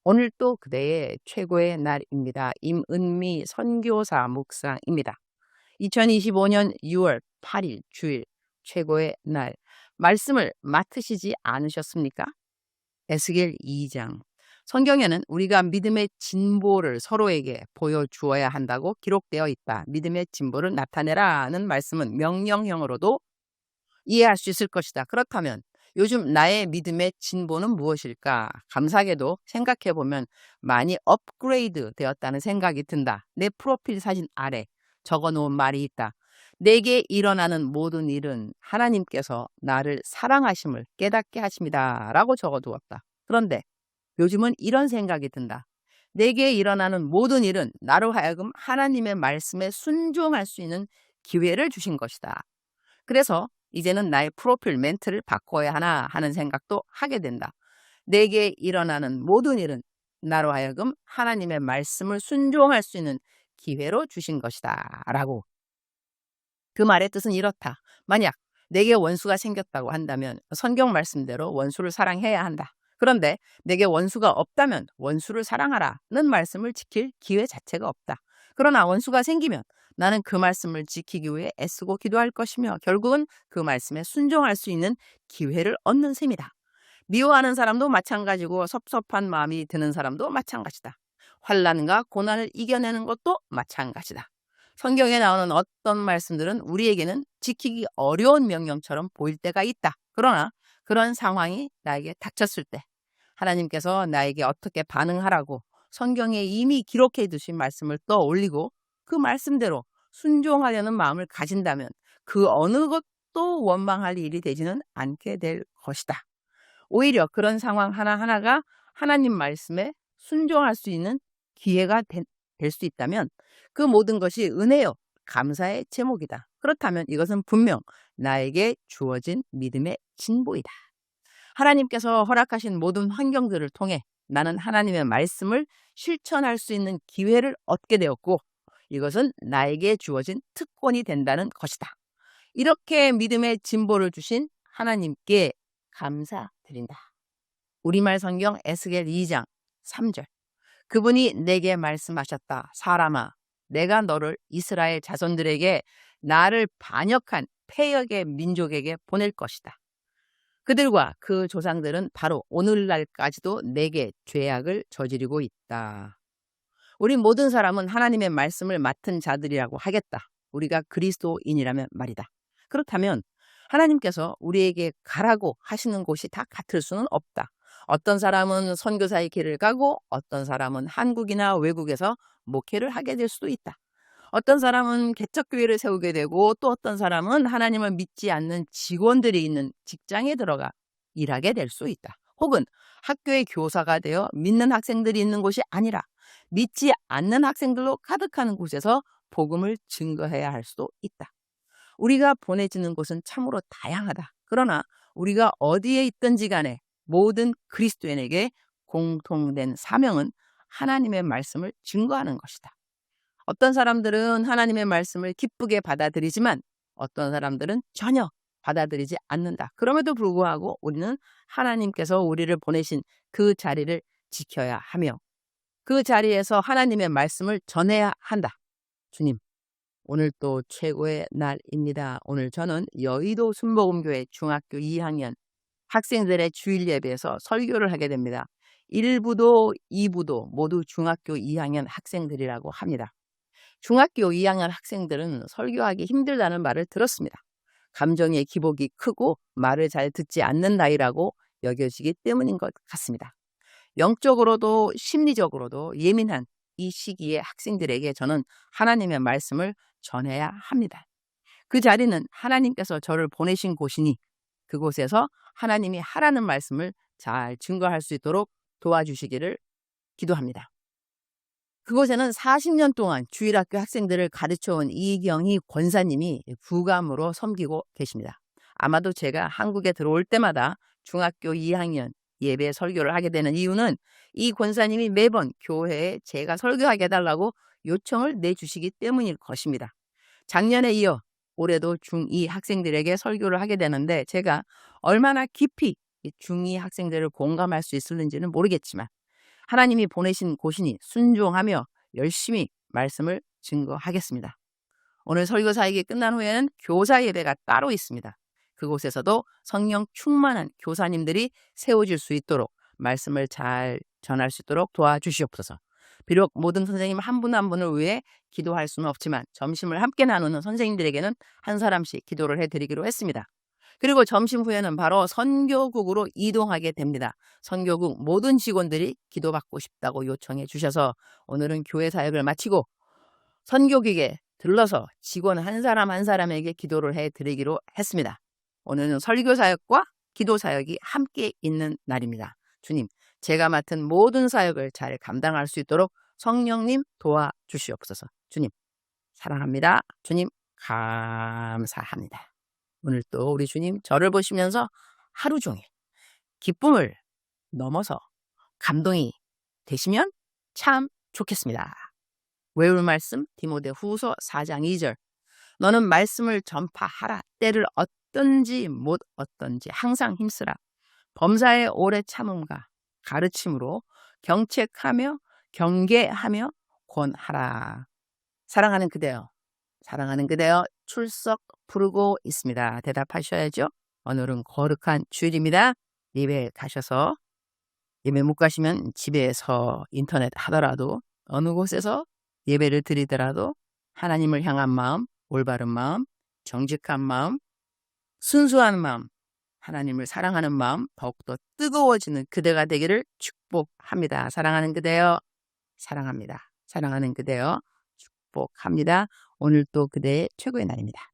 오늘 또 그대의 최고의 날입니다. 임은미 선교사 묵상입니다. 2025년 6월 8일 주일 최고의 날 말씀을 맡으시지 않으셨습니까? 에스겔 2장. 성경에는 우리가 믿음의 진보를 서로에게 보여주어야 한다고 기록되어 있다. 믿음의 진보를 나타내라는 말씀은 명령형으로도 이해할 수 있을 것이다. 그렇다면 요즘 나의 믿음의 진보는 무엇일까? 감사하게도 생각해보면 많이 업그레이드 되었다는 생각이 든다. 내 프로필 사진 아래 적어놓은 말이 있다. 내게 일어나는 모든 일은 하나님께서 나를 사랑하심을 깨닫게 하십니다. 라고 적어두었다. 그런데 요즘은 이런 생각이 든다. 내게 일어나는 모든 일은 나로 하여금 하나님의 말씀에 순종할 수 있는 기회를 주신 것이다. 그래서 이제는 나의 프로필 멘트를 바꿔야 하나 하는 생각도 하게 된다. 내게 일어나는 모든 일은 나로 하여금 하나님의 말씀을 순종할 수 있는 기회로 주신 것이다. 라고. 그 말의 뜻은 이렇다. 만약 내게 원수가 생겼다고 한다면 성경 말씀대로 원수를 사랑해야 한다. 그런데 내게 원수가 없다면 원수를 사랑하라는 말씀을 지킬 기회 자체가 없다. 그러나 원수가 생기면 나는 그 말씀을 지키기 위해 애쓰고 기도할 것이며 결국은 그 말씀에 순종할 수 있는 기회를 얻는 셈이다. 미워하는 사람도 마찬가지고 섭섭한 마음이 드는 사람도 마찬가지다. 환난과 고난을 이겨내는 것도 마찬가지다. 성경에 나오는 어떤 말씀들은 우리에게는 지키기 어려운 명령처럼 보일 때가 있다. 그러나 그런 상황이 나에게 닥쳤을 때 하나님께서 나에게 어떻게 반응하라고 성경에 이미 기록해 두신 말씀을 떠올리고 그 말씀대로 순종하려는 마음을 가진다면 그 어느 것도 원망할 일이 되지는 않게 될 것이다. 오히려 그런 상황 하나하나가 하나님 말씀에 순종할 수 있는 기회가 될 수 있다면 그 모든 것이 은혜요, 감사의 제목이다. 그렇다면 이것은 분명 나에게 주어진 믿음의 진보이다. 하나님께서 허락하신 모든 환경들을 통해 나는 하나님의 말씀을 실천할 수 있는 기회를 얻게 되었고 이것은 나에게 주어진 특권이 된다는 것이다. 이렇게 믿음의 진보를 주신 하나님께 감사드린다. 우리말 성경 에스겔 2장 3절. 그분이 내게 말씀하셨다. 사람아, 내가 너를 이스라엘 자손들에게 나를 반역한 패역의 민족에게 보낼 것이다. 그들과 그 조상들은 바로 오늘날까지도 내게 죄악을 저지르고 있다. 우리 모든 사람은 하나님의 말씀을 맡은 자들이라고 하겠다. 우리가 그리스도인이라면 말이다. 그렇다면 하나님께서 우리에게 가라고 하시는 곳이 다 같을 수는 없다. 어떤 사람은 선교사의 길을 가고 어떤 사람은 한국이나 외국에서 목회를 하게 될 수도 있다. 어떤 사람은 개척교회를 세우게 되고 또 어떤 사람은 하나님을 믿지 않는 직원들이 있는 직장에 들어가 일하게 될 수 있다. 혹은 학교의 교사가 되어 믿는 학생들이 있는 곳이 아니라 믿지 않는 학생들로 가득하는 곳에서 복음을 증거해야 할 수도 있다. 우리가 보내지는 곳은 참으로 다양하다. 그러나 우리가 어디에 있든지 간에 모든 그리스도인에게 공통된 사명은 하나님의 말씀을 증거하는 것이다. 어떤 사람들은 하나님의 말씀을 기쁘게 받아들이지만 어떤 사람들은 전혀 받아들이지 않는다. 그럼에도 불구하고 우리는 하나님께서 우리를 보내신 그 자리를 지켜야 하며 그 자리에서 하나님의 말씀을 전해야 한다. 주님, 오늘 또 최고의 날입니다. 오늘 저는 여의도 순복음교회 중학교 2학년 학생들의 주일 예배에서 설교를 하게 됩니다. 1부도 2부도 모두 중학교 2학년 학생들이라고 합니다. 중학교 2학년 학생들은 설교하기 힘들다는 말을 들었습니다. 감정의 기복이 크고 말을 잘 듣지 않는 나이라고 여겨지기 때문인 것 같습니다. 영적으로도 심리적으로도 예민한 이 시기의 학생들에게 저는 하나님의 말씀을 전해야 합니다. 그 자리는 하나님께서 저를 보내신 곳이니 그곳에서 하나님이 하라는 말씀을 잘 증거할 수 있도록 도와주시기를 기도합니다. 그곳에는 40년 동안 주일학교 학생들을 가르쳐온 이경희 권사님이 부감으로 섬기고 계십니다. 아마도 제가 한국에 들어올 때마다 중학교 2학년 예배 설교를 하게 되는 이유는 이 권사님이 매번 교회에 제가 설교하게 해달라고 요청을 내주시기 때문일 것입니다. 작년에 이어 올해도 중2 학생들에게 설교를 하게 되는데 제가 얼마나 깊이 중2 학생들을 공감할 수 있을는지는 모르겠지만 하나님이 보내신 곳이니 순종하며 열심히 말씀을 증거하겠습니다. 오늘 설교 사역이 끝난 후에는 교사 예배가 따로 있습니다. 그곳에서도 성령 충만한 교사님들이 세워질 수 있도록 말씀을 잘 전할 수 있도록 도와주시옵소서. 비록 모든 선생님 한 분 한 분을 위해 기도할 수는 없지만 점심을 함께 나누는 선생님들에게는 한 사람씩 기도를 해드리기로 했습니다. 그리고 점심 후에는 바로 선교국으로 이동하게 됩니다. 선교국 모든 직원들이 기도받고 싶다고 요청해 주셔서 오늘은 교회 사역을 마치고 선교국에 들러서 직원 한 사람 한 사람에게 기도를 해드리기로 했습니다. 오늘은 설교 사역과 기도 사역이 함께 있는 날입니다. 주님, 제가 맡은 모든 사역을 잘 감당할 수 있도록 성령님 도와주시옵소서. 주님, 사랑합니다. 주님, 감사합니다. 오늘 또 우리 주님 저를 보시면서 하루 종일 기쁨을 넘어서 감동이 되시면 참 좋겠습니다. 외울 말씀 디모데후서 4장 2절. 너는 말씀을 전파하라. 때를 어떤지 못 어떤지 항상 힘쓰라. 범사의 오래 참음과 가르침으로 경책하며 경계하며 권하라. 사랑하는 그대여, 사랑하는 그대여 출석 부르고 있습니다. 대답하셔야죠. 오늘은 거룩한 주일입니다. 예배 가셔서, 예배 못 가시면 집에서 인터넷 하더라도 어느 곳에서 예배를 드리더라도 하나님을 향한 마음, 올바른 마음, 정직한 마음, 순수한 마음, 하나님을 사랑하는 마음, 더욱더 뜨거워지는 그대가 되기를 축복합니다. 사랑하는 그대여, 사랑합니다. 사랑하는 그대여, 축복합니다. 오늘 또 그대의 최고의 날입니다.